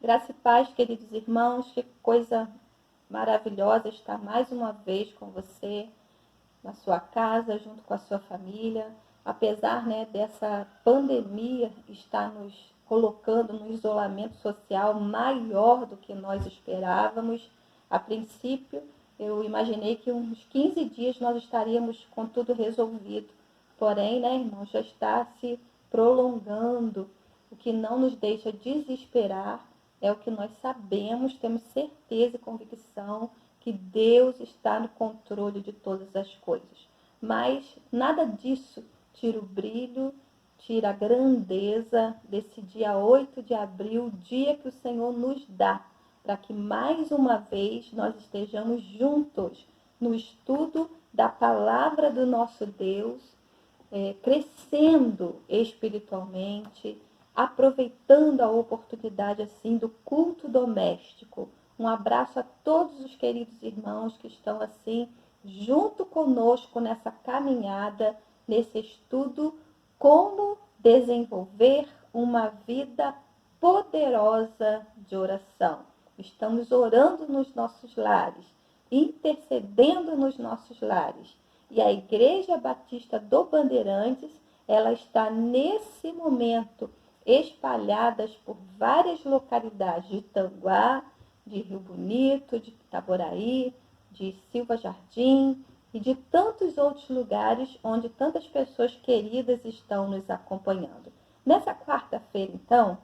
Graça e paz, queridos irmãos, que coisa maravilhosa estar mais uma vez com você, na sua casa, junto com a sua família. Apesar, dessa pandemia estar nos colocando no isolamento social maior do que nós esperávamos, a princípio eu imaginei que uns 15 dias nós estaríamos com tudo resolvido. Porém, irmãos, já está se prolongando. O que não nos deixa desesperar é o que nós sabemos, temos certeza e convicção que Deus está no controle de todas as coisas. Mas nada disso tira o brilho, tira a grandeza desse dia 8 de abril, dia que o Senhor nos dá, para que mais uma vez nós estejamos juntos no estudo da palavra do nosso Deus, crescendo espiritualmente, aproveitando a oportunidade assim do culto doméstico. Um abraço a todos os queridos irmãos que estão assim junto conosco nessa caminhada, nesse estudo, como desenvolver uma vida poderosa de oração. Estamos orando nos nossos lares, intercedendo nos nossos lares. E a Igreja Batista do Bandeirantes, ela está nesse momento espalhadas por várias localidades de Tanguá, de Rio Bonito, de Itaboraí, de Silva Jardim e de tantos outros lugares onde tantas pessoas queridas estão nos acompanhando. Nessa quarta-feira, então,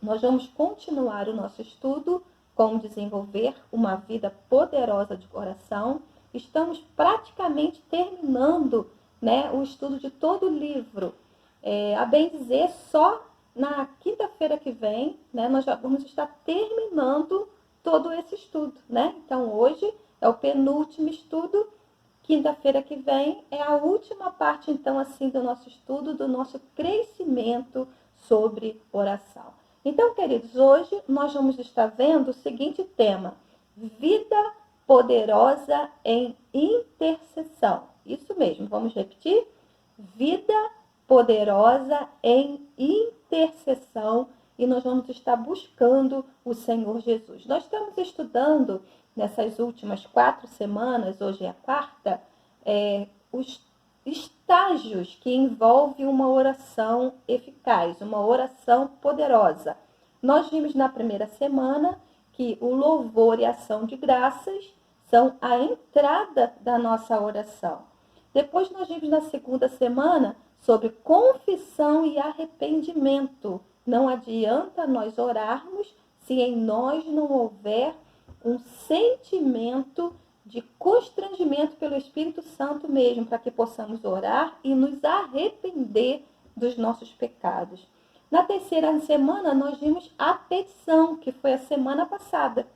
nós vamos continuar o nosso estudo como desenvolver uma vida poderosa de oração. Estamos praticamente terminando, o estudo de todo o livro. A bem dizer, só na quinta-feira que vem, nós já vamos estar terminando todo esse estudo, Então, hoje é o penúltimo estudo, quinta-feira que vem é a última parte, então, assim, do nosso estudo, do nosso crescimento sobre oração. Então, queridos, hoje nós vamos estar vendo o seguinte tema: vida poderosa em intercessão. Isso mesmo, vamos repetir? Vida poderosa em intercessão, e nós vamos estar buscando o Senhor Jesus. Nós estamos estudando nessas últimas 4 semanas, hoje é a quarta, os estágios que envolvem uma oração eficaz, uma oração poderosa. Nós vimos na primeira semana que o louvor e a ação de graças são a entrada da nossa oração. Depois nós vimos na segunda semana sobre confissão e arrependimento. Não adianta nós orarmos se em nós não houver um sentimento de constrangimento pelo Espírito Santo mesmo, para que possamos orar e nos arrepender dos nossos pecados. Na terceira semana, nós vimos a petição, que foi a semana passada,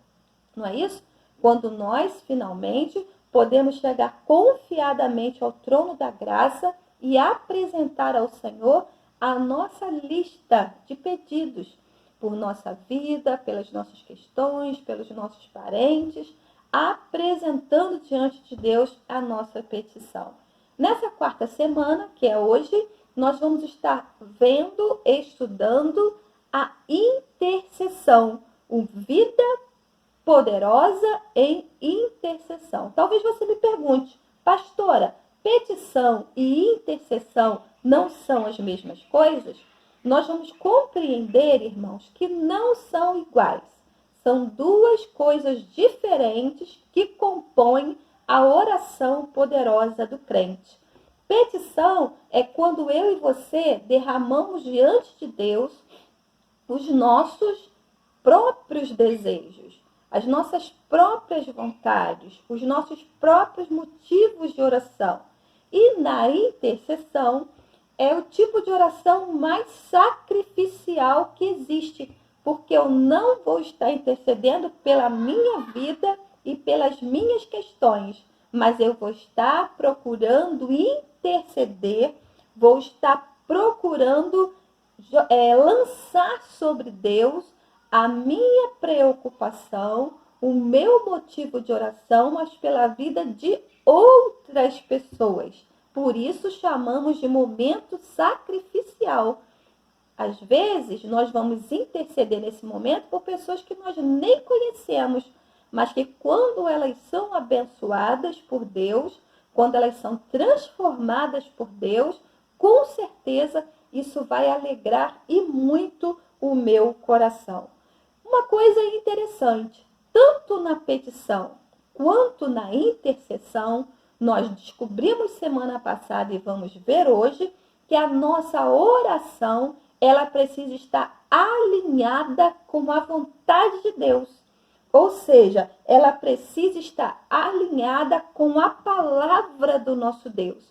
não é isso? Quando nós, finalmente, podemos chegar confiadamente ao trono da graça e apresentar ao Senhor a nossa lista de pedidos por nossa vida, pelas nossas questões, pelos nossos parentes, apresentando diante de Deus a nossa petição. Nessa quarta semana, que é hoje, nós vamos estar vendo, estudando a intercessão, vida poderosa em intercessão. Talvez você me pergunte, pastora, petição e intercessão não são as mesmas coisas? Nós vamos compreender, irmãos, que não são iguais. São duas coisas diferentes que compõem a oração poderosa do crente. Petição é quando eu e você derramamos diante de Deus os nossos próprios desejos, as nossas próprias vontades, os nossos próprios motivos de oração. E na intercessão é o tipo de oração mais sacrificial que existe, porque eu não vou estar intercedendo pela minha vida e pelas minhas questões, mas eu vou estar procurando interceder, vou estar procurando lançar sobre Deus a minha preocupação, o meu motivo de oração, mas pela vida de outras pessoas. Por isso chamamos de momento sacrificial. Às vezes, nós vamos interceder nesse momento por pessoas que nós nem conhecemos, mas que quando elas são abençoadas por Deus, quando elas são transformadas por Deus, com certeza isso vai alegrar e muito o meu coração. Uma coisa interessante, tanto na petição quanto na intercessão, nós descobrimos semana passada e vamos ver hoje que a nossa oração, ela precisa estar alinhada com a vontade de Deus. Ou seja, ela precisa estar alinhada com a palavra do nosso Deus.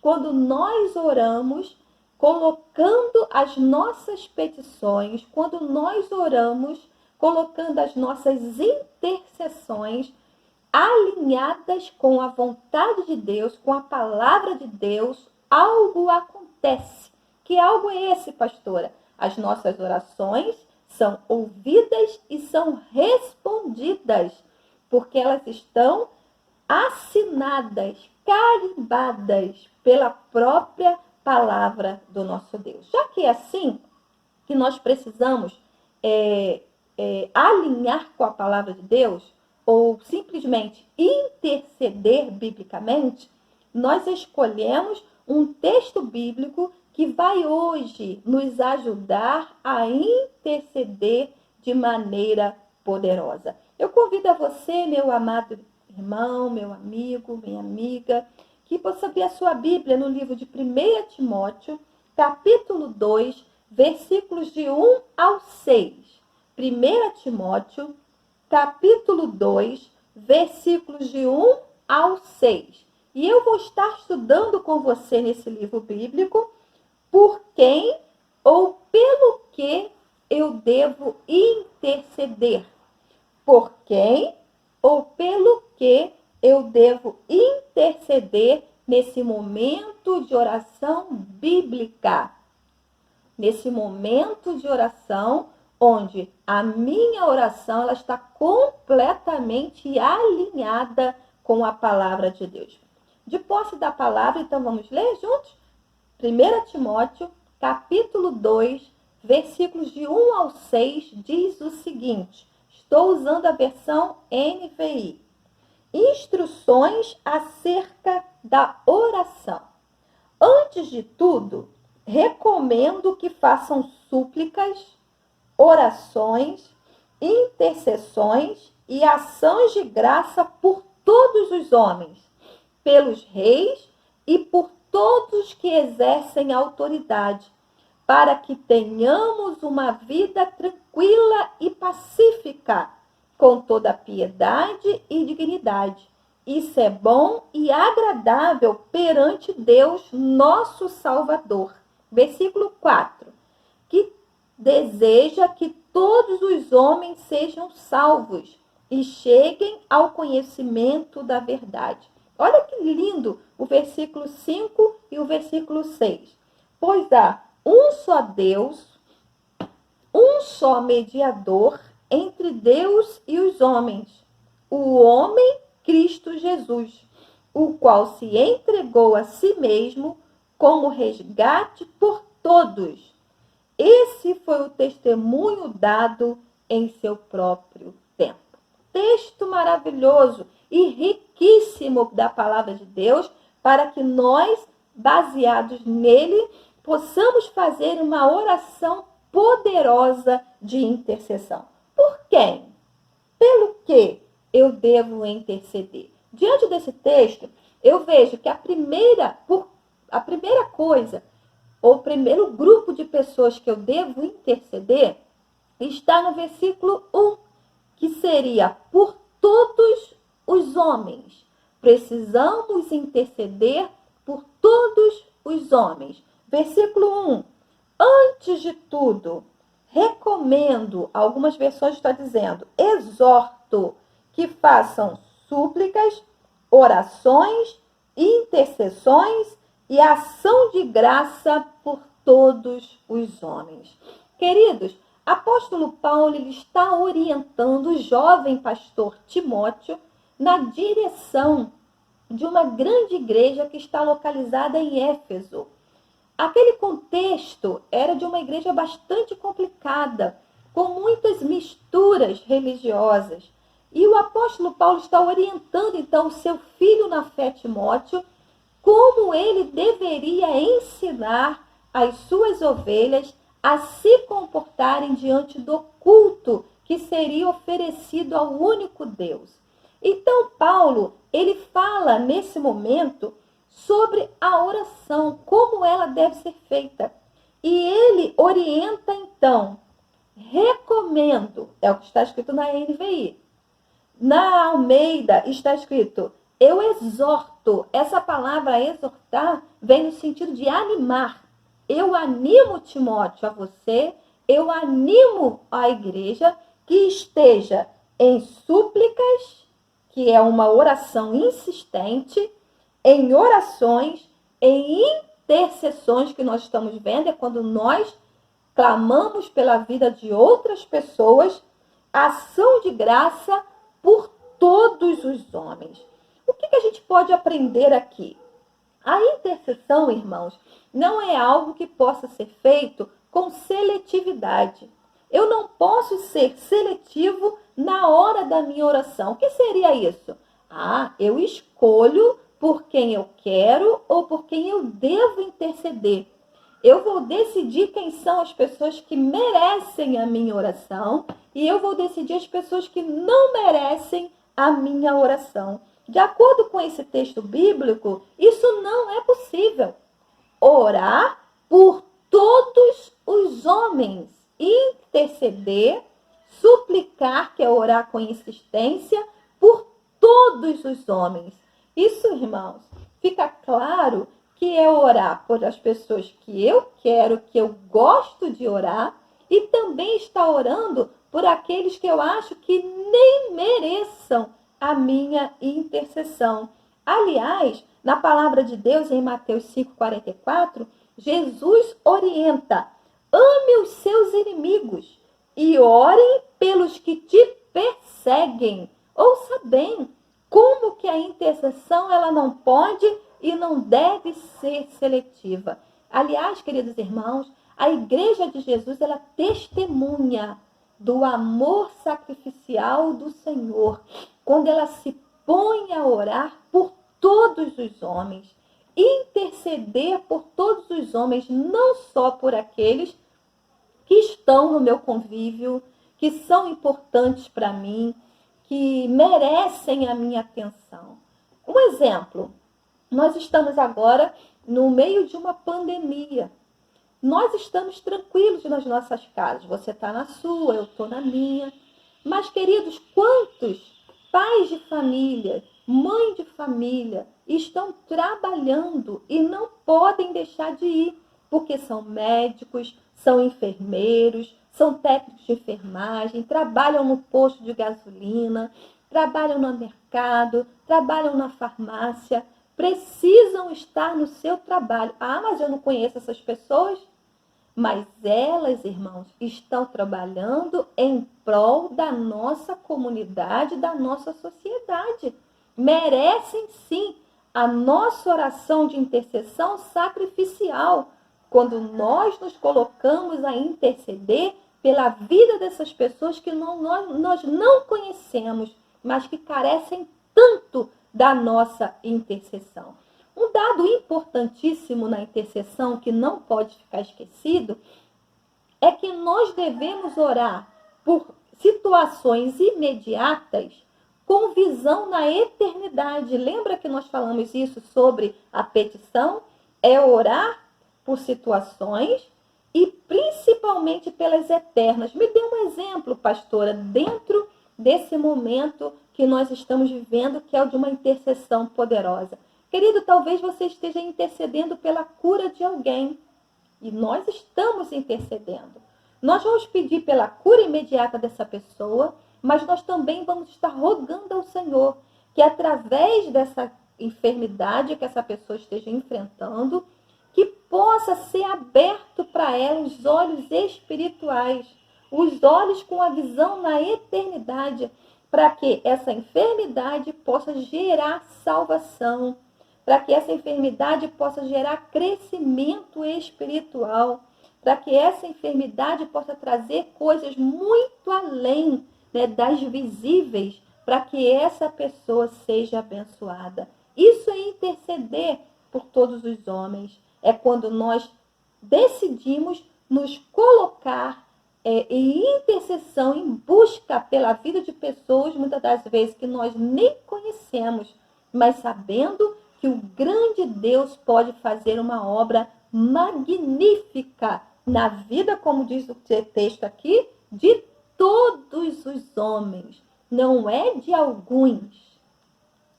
Quando nós oramos, colocando as nossas petições, quando nós oramos, colocando as nossas intercessões alinhadas com a vontade de Deus, com a palavra de Deus, algo acontece. Que algo é esse, pastora? As nossas orações são ouvidas e são respondidas, porque elas estão assinadas, carimbadas pela própria palavra do nosso Deus. Já que é assim, que nós precisamos alinhar com a palavra de Deus, ou simplesmente interceder biblicamente, nós escolhemos um texto bíblico que vai hoje nos ajudar a interceder de maneira poderosa. Eu convido a você, meu amado irmão, meu amigo, minha amiga, que possa abrir a sua Bíblia no livro de 1 Timóteo, capítulo 2, versículos de 1 ao 6. 1 Timóteo, capítulo 2, versículos de 1 ao 6. E eu vou estar estudando com você nesse livro bíblico por quem ou pelo que eu devo interceder. Por quem ou pelo que eu devo interceder nesse momento de oração bíblica. Nesse momento de oração onde a minha oração ela está completamente alinhada com a palavra de Deus. De posse da palavra, então vamos ler juntos? 1 Timóteo, capítulo 2, versículos de 1 ao 6, diz o seguinte, estou usando a versão NVI. Instruções acerca da oração. Antes de tudo, recomendo que façam súplicas, orações, intercessões e ações de graça por todos os homens, pelos reis e por todos que exercem autoridade, para que tenhamos uma vida tranquila e pacífica, com toda piedade e dignidade. Isso é bom e agradável perante Deus, nosso Salvador. Versículo 4. Que deseja que todos os homens sejam salvos e cheguem ao conhecimento da verdade. Olha que lindo o versículo 5 e o versículo 6. Pois há um só Deus, um só mediador entre Deus e os homens, o homem Cristo Jesus, o qual se entregou a si mesmo como resgate por todos. Esse foi o testemunho dado em seu próprio tempo. Texto maravilhoso e riquíssimo da palavra de Deus, para que nós, baseados nele, possamos fazer uma oração poderosa de intercessão. Por quem? Pelo que eu devo interceder? Diante desse texto, eu vejo que a primeira coisa, ou o primeiro grupo de pessoas que eu devo interceder, está no versículo 1, que seria por todos os homens. Precisamos interceder por todos os homens. Versículo 1. Antes de tudo, recomendo, algumas versões estão dizendo, exorto que façam súplicas, orações, intercessões e ação de graça por todos os homens. Queridos, apóstolo Paulo ele está orientando o jovem pastor Timóteo na direção de uma grande igreja que está localizada em Éfeso. Aquele contexto era de uma igreja bastante complicada, com muitas misturas religiosas. E o apóstolo Paulo está orientando, então, o seu filho na fé, Timóteo, como ele deveria ensinar as suas ovelhas a se comportarem diante do culto que seria oferecido ao único Deus. Então, Paulo, ele fala nesse momento sobre a oração, como ela deve ser feita. E ele orienta, então, recomendo, é o que está escrito na NVI. Na Almeida está escrito, eu exorto. Essa palavra exortar vem no sentido de animar. Eu animo, Timóteo, a você, eu animo a igreja que esteja em súplicas, que é uma oração insistente, em orações, em intercessões, que nós estamos vendo, é quando nós clamamos pela vida de outras pessoas, ação de graça por todos os homens. O que a gente pode aprender aqui? A intercessão, irmãos, não é algo que possa ser feito com seletividade. Eu não posso ser seletivo na hora da minha oração. O que seria isso? Eu escolho por quem eu quero ou por quem eu devo interceder. Eu vou decidir quem são as pessoas que merecem a minha oração e eu vou decidir as pessoas que não merecem a minha oração. De acordo com esse texto bíblico, isso não é possível. Orar por todos os homens, interceder, suplicar, que é orar com insistência, por todos os homens. Isso, irmãos, fica claro que é orar por as pessoas que eu quero, que eu gosto de orar, e também está orando por aqueles que eu acho que nem mereçam a minha intercessão. Aliás, na palavra de Deus, em Mateus 5,44, Jesus orienta: ame os seus inimigos e orem pelos que te perseguem. Ouça bem, como que a intercessão ela não pode e não deve ser seletiva. Aliás, queridos irmãos, a igreja de Jesus, ela testemunha do amor sacrificial do Senhor, quando ela se põe a orar por todos os homens, interceder por todos os homens, não só por aqueles que estão no meu convívio, que são importantes para mim, que merecem a minha atenção. Um exemplo, nós estamos agora no meio de uma pandemia. Nós estamos tranquilos nas nossas casas. Você está na sua, eu estou na minha. Mas, queridos, quantos pais de família, mãe de família, estão trabalhando e não podem deixar de ir, porque são médicos, são enfermeiros, são técnicos de enfermagem, trabalham no posto de gasolina, trabalham no mercado, trabalham na farmácia, precisam estar no seu trabalho. Mas eu não conheço essas pessoas. Mas elas, irmãos, estão trabalhando em prol da nossa comunidade, da nossa sociedade. Merecem, sim, a nossa oração de intercessão sacrificial, quando nós nos colocamos a interceder pela vida dessas pessoas que nós não conhecemos, mas que carecem tanto da nossa intercessão. Um dado importantíssimo na intercessão, que não pode ficar esquecido, é que nós devemos orar por situações imediatas com visão na eternidade. Lembra que nós falamos isso sobre a petição? É orar por situações e principalmente pelas eternas. Me dê um exemplo, pastora, dentro desse momento que nós estamos vivendo, que é o de uma intercessão poderosa. Querido, talvez você esteja intercedendo pela cura de alguém. E nós estamos intercedendo. Nós vamos pedir pela cura imediata dessa pessoa, mas nós também vamos estar rogando ao Senhor que através dessa enfermidade que essa pessoa esteja enfrentando, que possa ser aberto para ela os olhos espirituais, os olhos com a visão na eternidade, para que essa enfermidade possa gerar salvação, para que essa enfermidade possa gerar crescimento espiritual, para que essa enfermidade possa trazer coisas muito além, né, das visíveis, para que essa pessoa seja abençoada. Isso é interceder por todos os homens. É quando nós decidimos nos colocar em intercessão, em busca pela vida de pessoas, muitas das vezes que nós nem conhecemos, mas sabendo que o grande Deus pode fazer uma obra magnífica na vida, como diz o texto aqui, de todos os homens. Não é de alguns,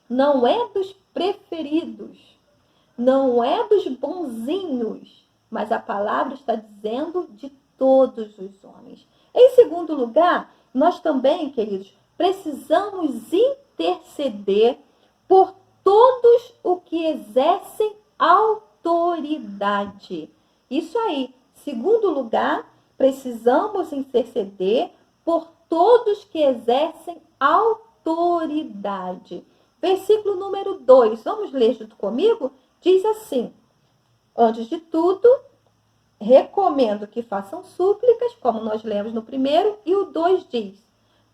não é dos preferidos, não é dos bonzinhos, mas a palavra está dizendo de todos os homens. Em segundo lugar, nós também, queridos, precisamos interceder por todos os que exercem autoridade. Isso aí. Segundo lugar, precisamos interceder por todos que exercem autoridade. Versículo número 2, vamos ler junto comigo? Diz assim: antes de tudo, recomendo que façam súplicas, como nós lemos no primeiro, e o 2 diz: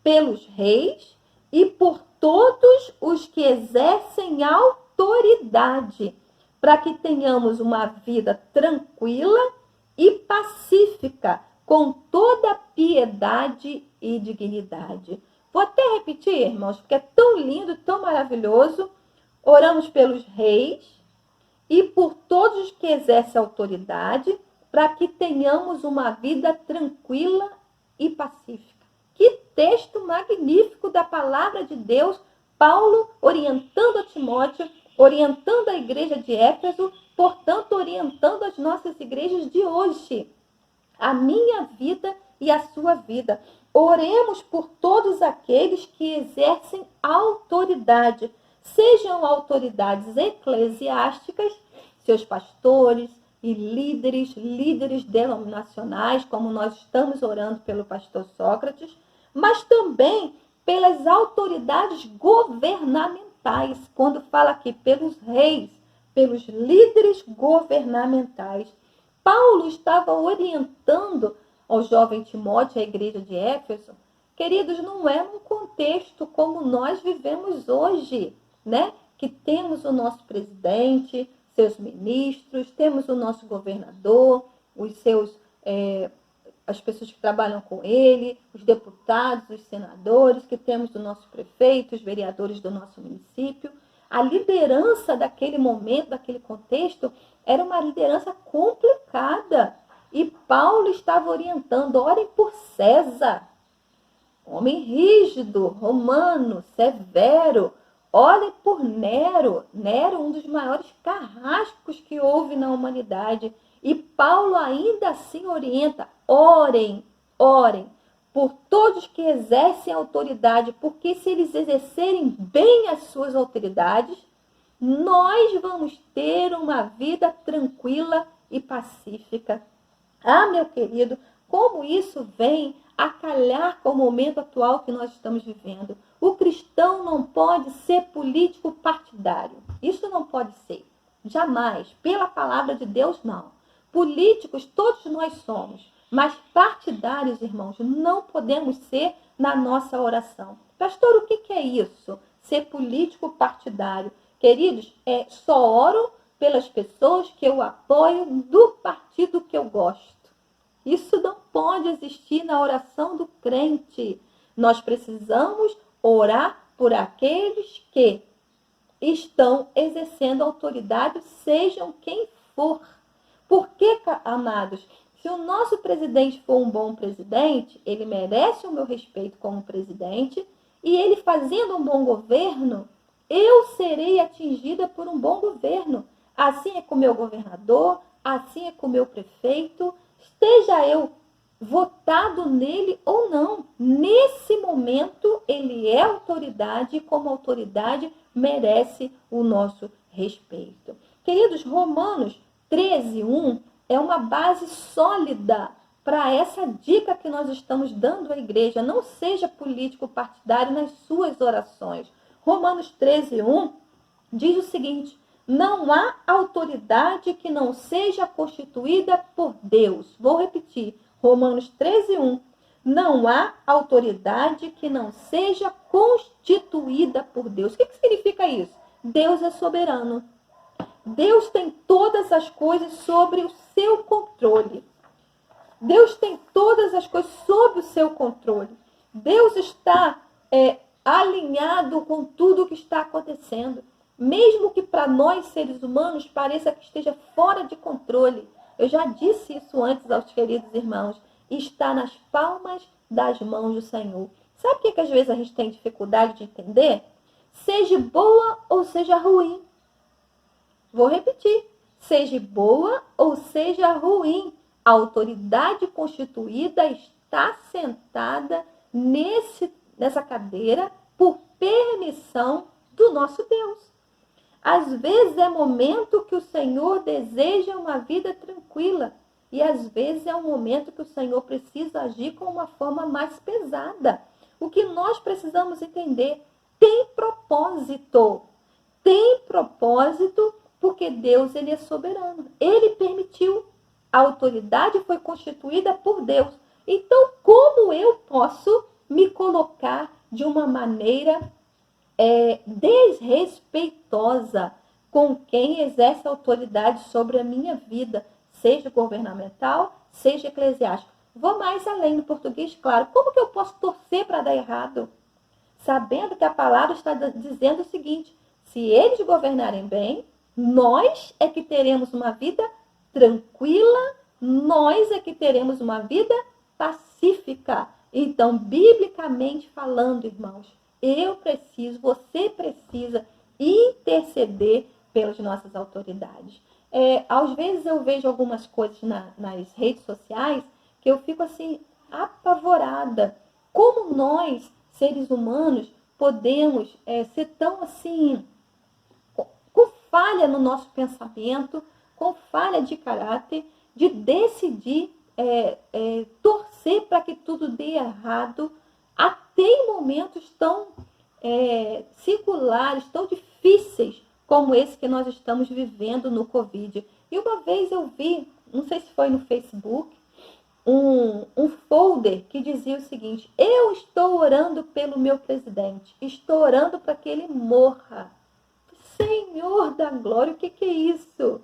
pelos reis e por todos os que exercem autoridade, para que tenhamos uma vida tranquila e pacífica, com toda piedade e dignidade. Vou até repetir, irmãos, porque é tão lindo, tão maravilhoso. Oramos pelos reis e por todos os que exercem autoridade, para que tenhamos uma vida tranquila e pacífica. Que texto magnífico da palavra de Deus, Paulo orientando a Timóteo, orientando a igreja de Éfeso, portanto, orientando as nossas igrejas de hoje. A minha vida e a sua vida. Oremos por todos aqueles que exercem autoridade, sejam autoridades eclesiásticas, seus pastores e líderes denominacionais, como nós estamos orando pelo pastor Sócrates, mas também pelas autoridades governamentais, quando fala aqui pelos reis, pelos líderes governamentais. Paulo estava orientando ao jovem Timóteo, à igreja de Éfeso. Queridos, não é num contexto como nós vivemos hoje, né? Que temos o nosso presidente, seus ministros, temos o nosso governador, as pessoas que trabalham com ele, os deputados, os senadores, que temos o nosso prefeito, os vereadores do nosso município. A liderança daquele momento, daquele contexto, era uma liderança complicada. E Paulo estava orientando: orem por César, homem rígido, romano, severo. Orem por Nero, um dos maiores carrascos que houve na humanidade. E Paulo ainda assim orienta: orem por todos que exercem autoridade, porque se eles exercerem bem as suas autoridades, nós vamos ter uma vida tranquila e pacífica. Ah, meu querido, como isso vem a calhar com o momento atual que nós estamos vivendo. O cristão não pode ser político partidário. Isso não pode ser. Jamais. Pela palavra de Deus, não. Políticos todos nós somos. Mas partidários, irmãos, não podemos ser na nossa oração. Pastor, o que é isso? Ser político partidário. Queridos, só oro pelas pessoas que eu apoio do partido que eu gosto. Isso não pode existir na oração do crente. Nós precisamos orar por aqueles que estão exercendo autoridade, sejam quem for. Porque, amados, se o nosso presidente for um bom presidente, ele merece o meu respeito como presidente, e ele fazendo um bom governo, eu serei atingida por um bom governo. Assim é com o meu governador, assim é com o meu prefeito, esteja eu votado nele ou não. Nesse momento, ele é autoridade e como autoridade merece o nosso respeito. Queridos, Romanos 13:1 é uma base sólida para essa dica que nós estamos dando à igreja. Não seja político partidário nas suas orações. Romanos 13:1 diz o seguinte: Não há autoridade que não seja constituída por Deus. Vou repetir, Romanos 13:1. Não há autoridade que não seja constituída por Deus. O que significa isso? Deus é soberano. Deus tem todas as coisas sobre o seu controle. Deus tem todas as coisas sob o seu controle. Deus está alinhado com tudo o que está acontecendo. Mesmo que para nós, seres humanos, pareça que esteja fora de controle. Eu já disse isso antes aos queridos irmãos. Está nas palmas das mãos do Senhor. Sabe o que às vezes a gente tem dificuldade de entender? Seja boa ou seja ruim. Vou repetir. Seja boa ou seja ruim. A autoridade constituída está sentada nessa cadeira por permissão do nosso Deus. Às vezes é momento que o Senhor deseja uma vida tranquila. E às vezes é um momento que o Senhor precisa agir com uma forma mais pesada. O que nós precisamos entender? Tem propósito. Tem propósito porque Deus ele é soberano. Ele permitiu. A autoridade foi constituída por Deus. Então, como eu posso me colocar de uma maneira desrespeitosa com quem exerce autoridade sobre a minha vida, seja governamental, seja eclesiástico? Vou mais além no português, claro. Como que eu posso torcer para dar errado? Sabendo que a palavra está dizendo o seguinte: se eles governarem bem, nós é que teremos uma vida tranquila, nós é que teremos uma vida pacífica. Então, biblicamente falando, irmãos, eu preciso, você precisa interceder pelas nossas autoridades. Às vezes eu vejo algumas coisas nas redes sociais que eu fico assim, apavorada. Como nós, seres humanos, podemos ser tão assim, com falha no nosso pensamento, com falha de caráter, de decidir torcer para que tudo dê errado, até em momentos tão singulares, tão difíceis como esse que nós estamos vivendo no Covid. E uma vez eu vi, não sei se foi no Facebook, um folder que dizia o seguinte: eu estou orando pelo meu presidente, estou orando para que ele morra. Senhor da glória, o que é isso?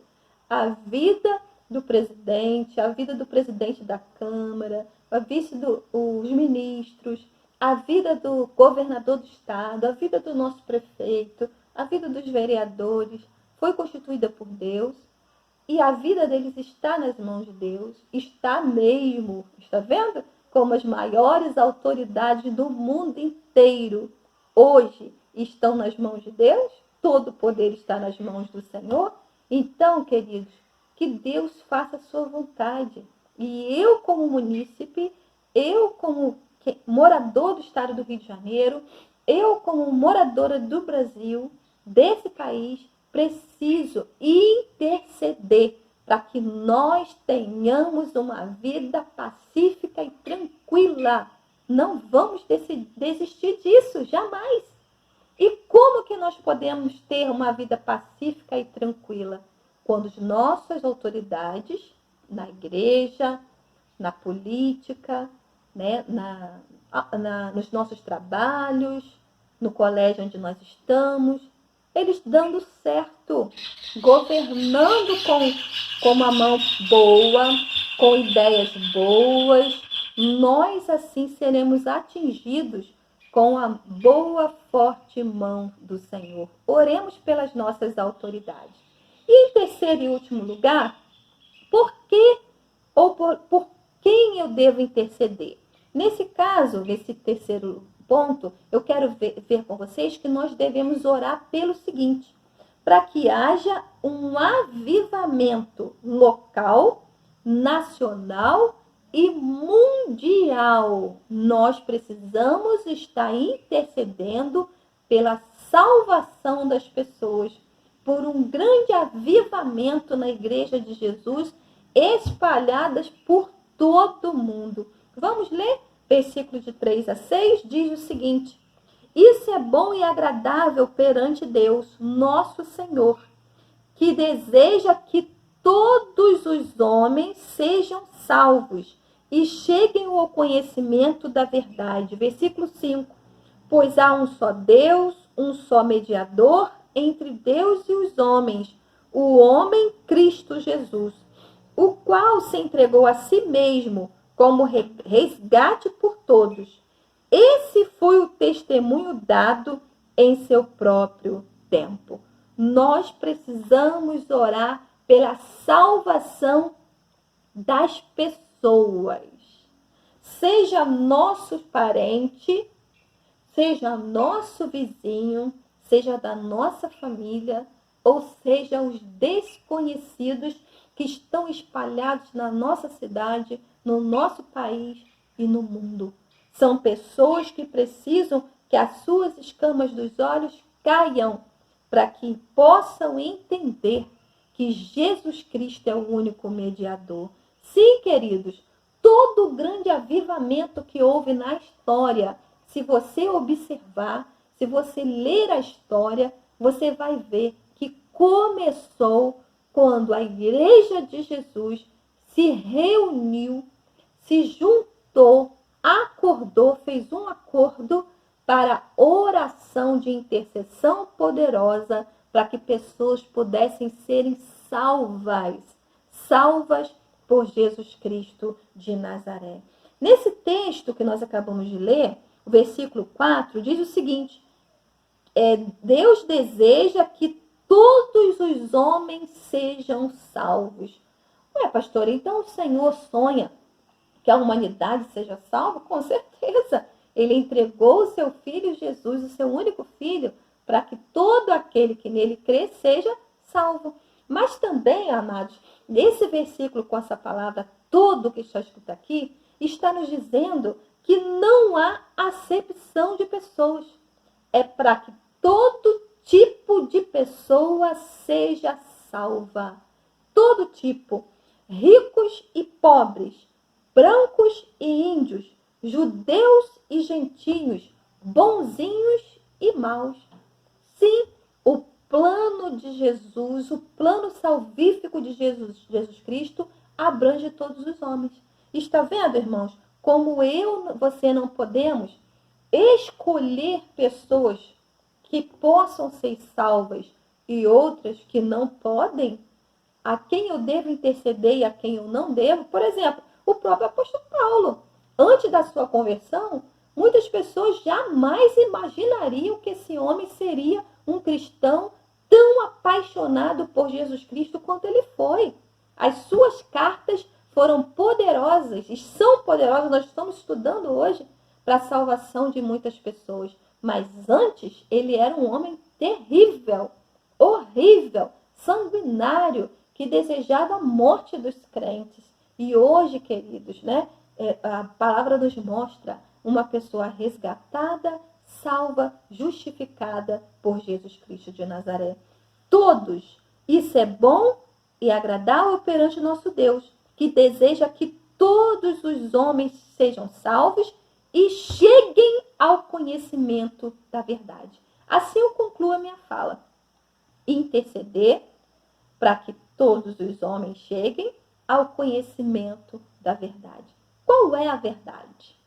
A vida do presidente, a vida do presidente da Câmara, a vida dos ministros, a vida do governador do estado, a vida do nosso prefeito, a vida dos vereadores foi constituída por Deus e a vida deles está nas mãos de Deus, está mesmo, está vendo? Como as maiores autoridades do mundo inteiro hoje estão nas mãos de Deus, todo o poder está nas mãos do Senhor. Então, queridos, que Deus faça a sua vontade. E eu, como munícipe, eu, como morador do estado do Rio de Janeiro, eu, como moradora do Brasil, desse país, preciso interceder para que nós tenhamos uma vida pacífica e tranquila. Não vamos desistir disso, jamais. E como que nós podemos ter uma vida pacífica e tranquila? Quando as nossas autoridades, na igreja, na política, né, nos nossos trabalhos, no colégio onde nós estamos, eles dando certo, governando com uma mão boa, com ideias boas, nós assim seremos atingidos com a boa, forte mão do Senhor. Oremos pelas nossas autoridades. E em terceiro e último lugar, por que ou por quem eu devo interceder? Nesse caso, nesse terceiro ponto, eu quero ver com vocês que nós devemos orar pelo seguinte: para que haja um avivamento local, nacional e mundial. Nós precisamos estar intercedendo pela salvação das pessoas, por um grande avivamento na Igreja de Jesus, espalhadas por todo o mundo. Vamos ler? Versículo de 3-6 diz o seguinte: isso é bom e agradável perante Deus, nosso Senhor, que deseja que todos os homens sejam salvos e cheguem ao conhecimento da verdade. Versículo 5. Pois há um só Deus, um só mediador entre Deus e os homens, o homem Cristo Jesus, o qual se entregou a si mesmo como resgate por todos. Esse foi o testemunho dado em seu próprio tempo. Nós precisamos orar pela salvação das pessoas. Seja nosso parente, seja nosso vizinho, seja da nossa família, ou seja os desconhecidos que estão espalhados na nossa cidade, no nosso país e no mundo. São pessoas que precisam que as suas escamas dos olhos caiam para que possam entender que Jesus Cristo é o único mediador. Sim, queridos, todo o grande avivamento que houve na história, se você observar, se você ler a história, você vai ver que começou quando a igreja de Jesus se reuniu, se juntou, acordou, fez um acordo para oração de intercessão poderosa, para que pessoas pudessem serem salvas por Jesus Cristo de Nazaré. Nesse texto que nós acabamos de ler, o versículo 4 diz o seguinte: Deus deseja que todos os homens sejam salvos. Ué, pastor, então o Senhor sonha que a humanidade seja salva? Com certeza. Ele entregou o seu Filho Jesus, o seu único Filho, para que todo aquele que nele crê seja salvo. Mas também, amados, nesse versículo com essa palavra, tudo que está escrito aqui, está nos dizendo que não há acepção de pessoas. É para que todo tipo de pessoa seja salva. Todo tipo. Ricos e pobres, brancos e índios, judeus e gentios, bonzinhos e maus. Sim, o plano de Jesus, o plano salvífico de Jesus Cristo abrange todos os homens. Está vendo, irmãos, como você não podemos escolher pessoas que possam ser salvas e outras que não podem? A quem eu devo interceder e a quem eu não devo? Por exemplo, o próprio apóstolo Paulo. Antes da sua conversão, muitas pessoas jamais imaginariam que esse homem seria um cristão tão apaixonado por Jesus Cristo quanto ele foi. As suas cartas foram poderosas e são poderosas, nós estamos estudando hoje, para a salvação de muitas pessoas. Mas antes, ele era um homem terrível, horrível, sanguinário, que desejava a morte dos crentes. E hoje, queridos, né, a palavra nos mostra uma pessoa resgatada, salva, justificada por Jesus Cristo de Nazaré. Todos. Isso é bom e agradável perante nosso Deus, que deseja que todos os homens sejam salvos e cheguem ao conhecimento da verdade. Assim eu concluo a minha fala. Interceder para que todos os homens cheguem ao conhecimento da verdade. Qual é a verdade?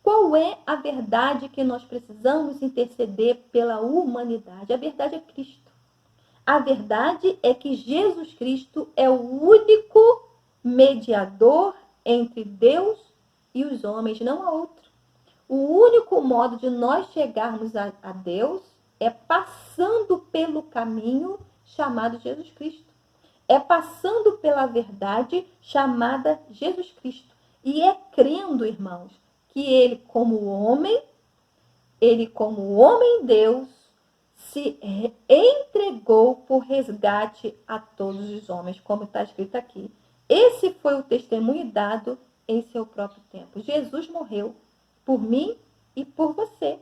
Qual é a verdade que nós precisamos interceder pela humanidade? A verdade é Cristo. A verdade é que Jesus Cristo é o único mediador entre Deus e os homens, não há outro. O único modo de nós chegarmos a Deus é passando pelo caminho chamado Jesus Cristo. É passando pela verdade chamada Jesus Cristo. E é crendo, irmãos, que ele como homem Deus, se entregou por resgate a todos os homens, como está escrito aqui. Esse foi o testemunho dado em seu próprio tempo. Jesus morreu por mim e por você.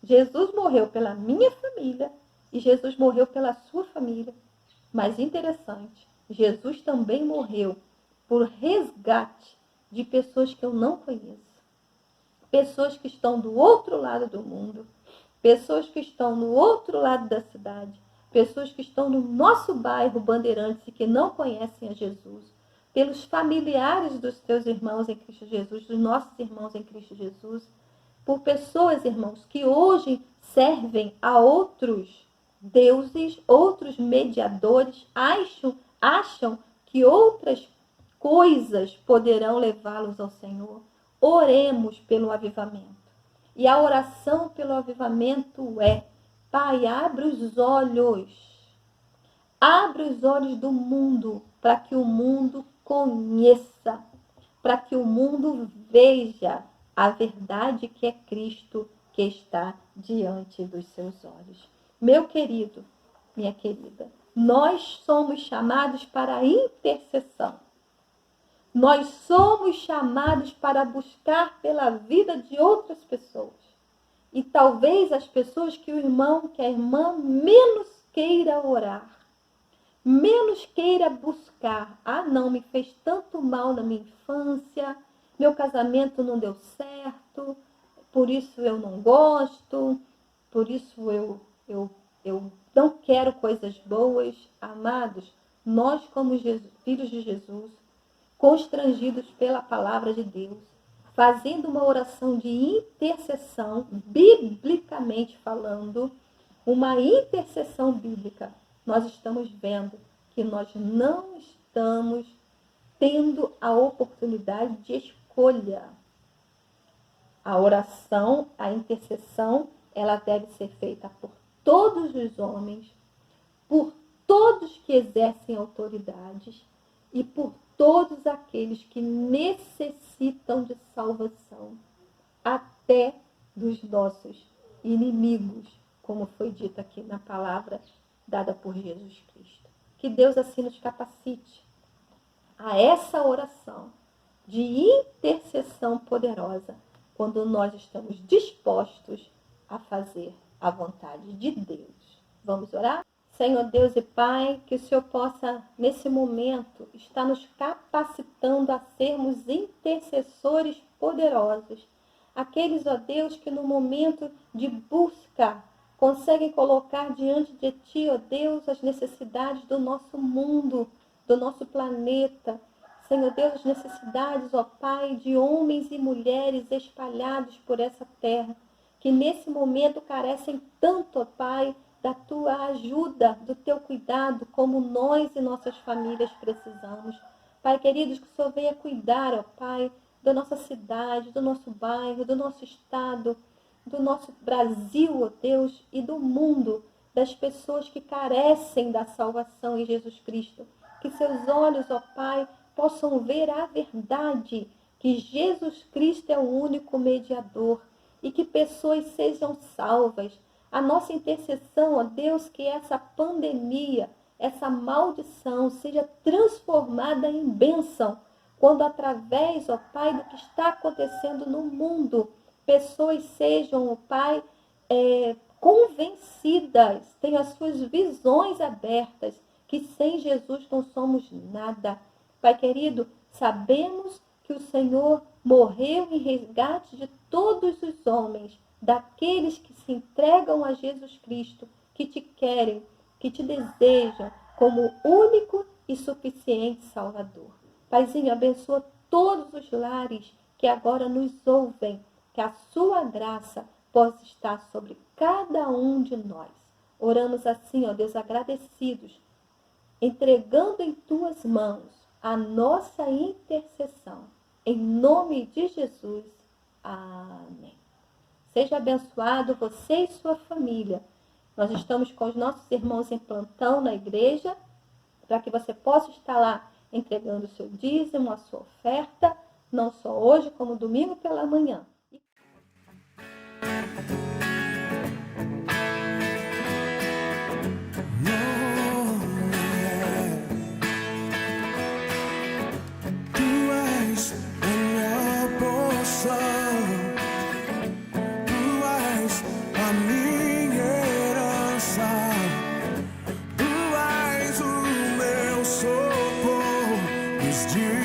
Jesus morreu pela minha família e Jesus morreu pela sua família. Mas interessante, Jesus também morreu por resgate de pessoas que eu não conheço. Pessoas que estão do outro lado do mundo. Pessoas que estão no outro lado da cidade. pessoas que estão no nosso bairro Bandeirantes e que não conhecem a Jesus, pelos familiares dos teus irmãos em Cristo Jesus, dos nossos irmãos em Cristo Jesus, por pessoas, irmãos, que hoje servem a outros deuses, outros mediadores, acham que outras coisas poderão levá-los ao Senhor. Oremos pelo avivamento. E a oração pelo avivamento é: Pai, abre os olhos do mundo, para que o mundo conheça, para que o mundo veja a verdade que é Cristo que está diante dos seus olhos. Meu querido, minha querida, nós somos chamados para a intercessão. Nós somos chamados para buscar pela vida de outras pessoas. E talvez as pessoas que o irmão, que a irmã menos queira orar, menos queira buscar. Ah, não, me fez tanto mal na minha infância, meu casamento não deu certo, por isso eu não gosto, por isso eu não quero coisas boas. Amados, nós como filhos de Jesus, constrangidos pela palavra de Deus, fazendo uma oração de intercessão, biblicamente falando, uma intercessão bíblica, nós estamos vendo que nós não estamos tendo a oportunidade de escolha. A oração, a intercessão, ela deve ser feita por todos os homens, por todos que exercem autoridades e por todos aqueles que necessitam de salvação, até dos nossos inimigos, como foi dito aqui na palavra dada por Jesus Cristo. Que Deus assim nos capacite a essa oração de intercessão poderosa, quando nós estamos dispostos a fazer a vontade de Deus. Vamos orar? Senhor Deus e Pai, que o Senhor possa, nesse momento, estar nos capacitando a sermos intercessores poderosos. Aqueles, ó Deus, que no momento de busca conseguem colocar diante de Ti, ó Deus, as necessidades do nosso mundo, do nosso planeta. Senhor Deus, as necessidades, ó Pai, de homens e mulheres espalhados por essa terra, que nesse momento carecem tanto, ó Pai, da Tua ajuda, do Teu cuidado, como nós e nossas famílias precisamos. Pai queridos, que o Senhor venha cuidar, ó Pai, da nossa cidade, do nosso bairro, do nosso estado, do nosso Brasil, ó Deus, e do mundo, das pessoas que carecem da salvação em Jesus Cristo. Que seus olhos, ó Pai, possam ver a verdade, que Jesus Cristo é o único mediador, e que pessoas sejam salvas. A nossa intercessão, ó Deus, que essa pandemia, essa maldição seja transformada em bênção, quando através, ó Pai, do que está acontecendo no mundo, pessoas sejam, ó Pai, convencidas, tenham as suas visões abertas, que sem Jesus não somos nada. Pai querido, sabemos que o Senhor morreu em resgate de todos os homens, daqueles que se entregam a Jesus Cristo, que te querem, que te desejam como único e suficiente Salvador. Paizinho, abençoa todos os lares que agora nos ouvem, que a sua graça possa estar sobre cada um de nós. Oramos assim, ó Deus, agradecidos, entregando em tuas mãos a nossa intercessão. Em nome de Jesus. Amém. Seja abençoado você e sua família. Nós estamos com os nossos irmãos em plantão na igreja, para que você possa estar lá entregando o seu dízimo, a sua oferta, não só hoje, como domingo pela manhã. Dias